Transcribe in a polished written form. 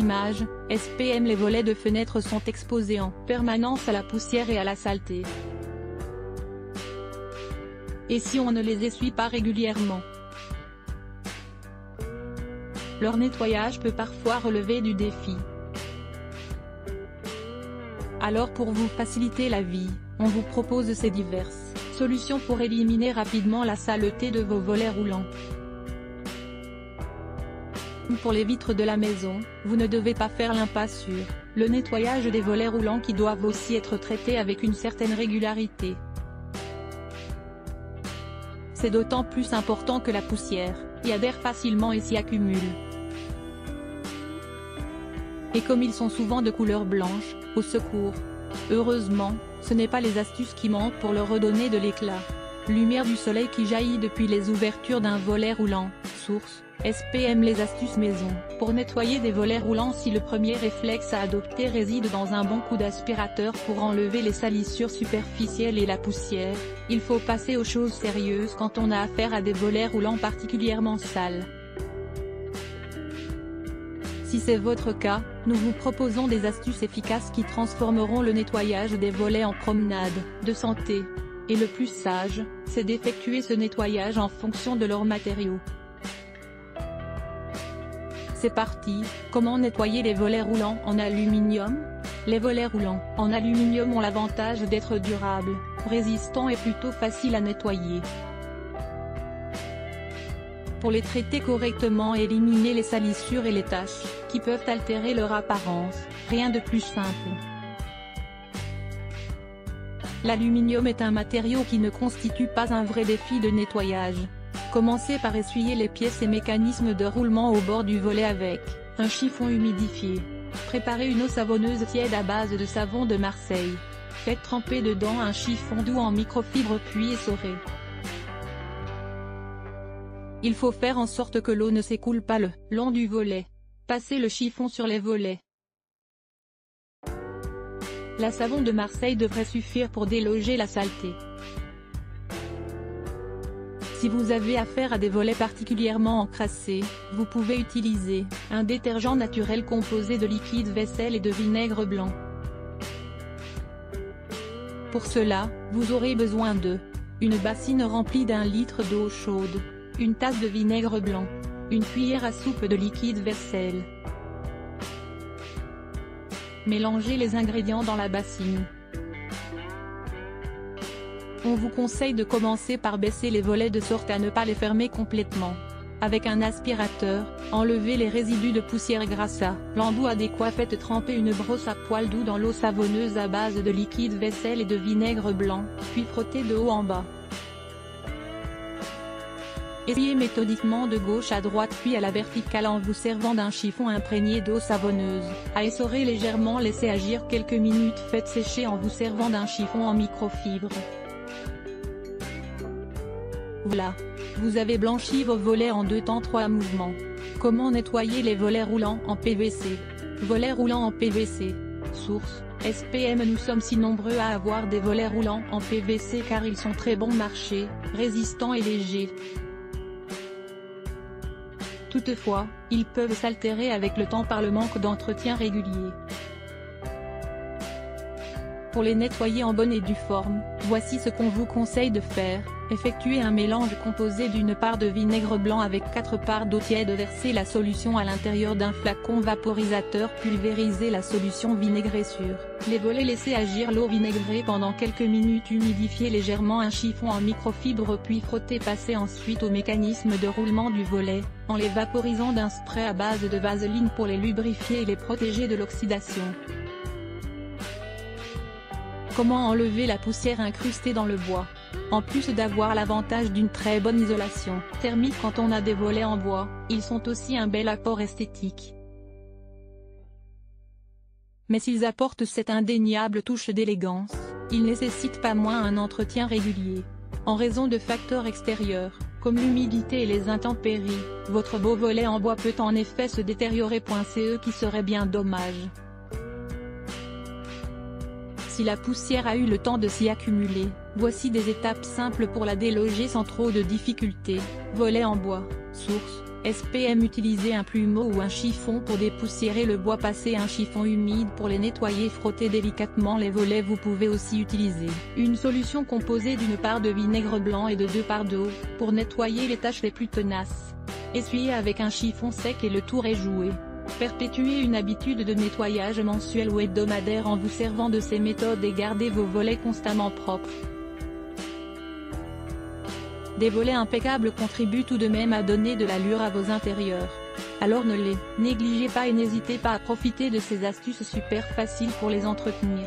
image, SPM. Les volets de fenêtres sont exposés en permanence à la poussière et à la saleté. Et si on ne les essuie pas régulièrement? Leur nettoyage peut parfois relever du défi. Alors pour vous faciliter la vie, on vous propose ces diverses solutions pour éliminer rapidement la saleté de vos volets roulants. Pour les vitres de la maison, vous ne devez pas faire l'impasse sur le nettoyage des volets roulants qui doivent aussi être traités avec une certaine régularité. C'est d'autant plus important que la poussière y adhère facilement et s'y accumule. Et comme ils sont souvent de couleur blanche, au secours. Heureusement, ce n'est pas les astuces qui manquent pour leur redonner de l'éclat. Lumière du soleil qui jaillit depuis les ouvertures d'un volet roulant. Source: SPM. Les astuces maison. Pour nettoyer des volets roulants, si le premier réflexe à adopter réside dans un bon coup d'aspirateur pour enlever les salissures superficielles et la poussière, il faut passer aux choses sérieuses quand on a affaire à des volets roulants particulièrement sales. Si c'est votre cas, nous vous proposons des astuces efficaces qui transformeront le nettoyage des volets en promenade de santé. Et le plus sage, c'est d'effectuer ce nettoyage en fonction de leurs matériaux. C'est parti. Comment nettoyer les volets roulants en aluminium? Les volets roulants en aluminium ont l'avantage d'être durables, résistants et plutôt faciles à nettoyer. Pour les traiter correctement et éliminer les salissures et les taches qui peuvent altérer leur apparence, rien de plus simple. L'aluminium est un matériau qui ne constitue pas un vrai défi de nettoyage. Commencez par essuyer les pièces et mécanismes de roulement au bord du volet avec un chiffon humidifié. Préparez une eau savonneuse tiède à base de savon de Marseille. Faites tremper dedans un chiffon doux en microfibre puis essorez. Il faut faire en sorte que l'eau ne s'écoule pas le long du volet. Passez le chiffon sur les volets. La savon de Marseille devrait suffire pour déloger la saleté. Si vous avez affaire à des volets particulièrement encrassés, vous pouvez utiliser un détergent naturel composé de liquide vaisselle et de vinaigre blanc. Pour cela, vous aurez besoin de une bassine remplie d'1 litre d'eau chaude, une tasse de vinaigre blanc, une cuillère à soupe de liquide vaisselle. Mélangez les ingrédients dans la bassine. On vous conseille de commencer par baisser les volets de sorte à ne pas les fermer complètement. Avec un aspirateur, enlevez les résidus de poussière grâce à l'embout adéquat. Faites tremper une brosse à poils doux dans l'eau savonneuse à base de liquide vaisselle et de vinaigre blanc, puis frottez de haut en bas. Essuyez méthodiquement de gauche à droite puis à la verticale en vous servant d'un chiffon imprégné d'eau savonneuse. À essorer légèrement, laissez agir quelques minutes. Faites sécher en vous servant d'un chiffon en microfibre. Voilà. Vous avez blanchi vos volets en 2 temps 3 mouvements. Comment nettoyer les volets roulants en PVC? Volets roulants en PVC. Source: SPM. Nous sommes si nombreux à avoir des volets roulants en PVC car ils sont très bon marché, résistants et légers. Toutefois, ils peuvent s'altérer avec le temps par le manque d'entretien régulier. Pour les nettoyer en bonne et due forme, voici ce qu'on vous conseille de faire. Effectuez un mélange composé d'une part de vinaigre blanc avec 4 parts d'eau tiède. Versez la solution à l'intérieur d'un flacon vaporisateur. Pulvérisez la solution vinaigrée sur les volets. Laissez agir l'eau vinaigrée pendant quelques minutes. Humidifiez légèrement un chiffon en microfibre puis frottez. Passez ensuite au mécanisme de roulement du volet, en les vaporisant d'un spray à base de vaseline pour les lubrifier et les protéger de l'oxydation. Comment enlever la poussière incrustée dans le bois? En plus d'avoir l'avantage d'une très bonne isolation thermique quand on a des volets en bois, ils sont aussi un bel apport esthétique. Mais s'ils apportent cette indéniable touche d'élégance, ils nécessitent pas moins un entretien régulier. En raison de facteurs extérieurs, comme l'humidité et les intempéries, votre beau volet en bois peut en effet se détériorer. Ce qui serait bien dommage. Si la poussière a eu le temps de s'y accumuler, voici des étapes simples pour la déloger sans trop de difficultés. Volet en bois. Source: SPM. Utilisez un plumeau ou un chiffon pour dépoussiérer le bois. Passez un chiffon humide pour les nettoyer. Frottez délicatement les volets. Vous pouvez aussi utiliser une solution composée d'une part de vinaigre blanc et de 2 parts d'eau, pour nettoyer les taches les plus tenaces. Essuyez avec un chiffon sec et le tour est joué. Perpétuez une habitude de nettoyage mensuel ou hebdomadaire en vous servant de ces méthodes et gardez vos volets constamment propres. Des volets impeccables contribuent tout de même à donner de l'allure à vos intérieurs. Alors ne les négligez pas et n'hésitez pas à profiter de ces astuces super faciles pour les entretenir.